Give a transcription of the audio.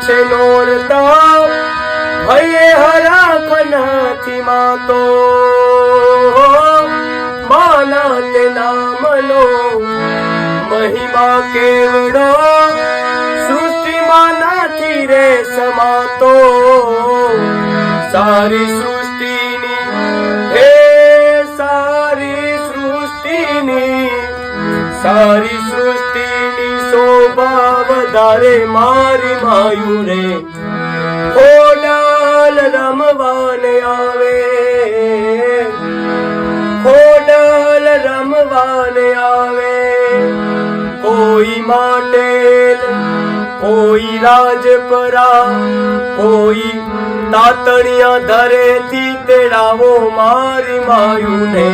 છે નોરતા ભયે હરાખ નથી માતો માના તે નામનો મહિમા કેવડો સૃષ્ટિમાં નથી રે સમાતો સારી સૃષ્ટિની હે સારી સૃષ્ટિની શોભા વધારે મારી માયુ રે ખોડલ રમવાને આવે ખોડલ રમવાને આવે કોઈ માટેલ કોઈ રાજપરા કોઈ તાતણિયા ધરેથી તેડાવો મારી માયુને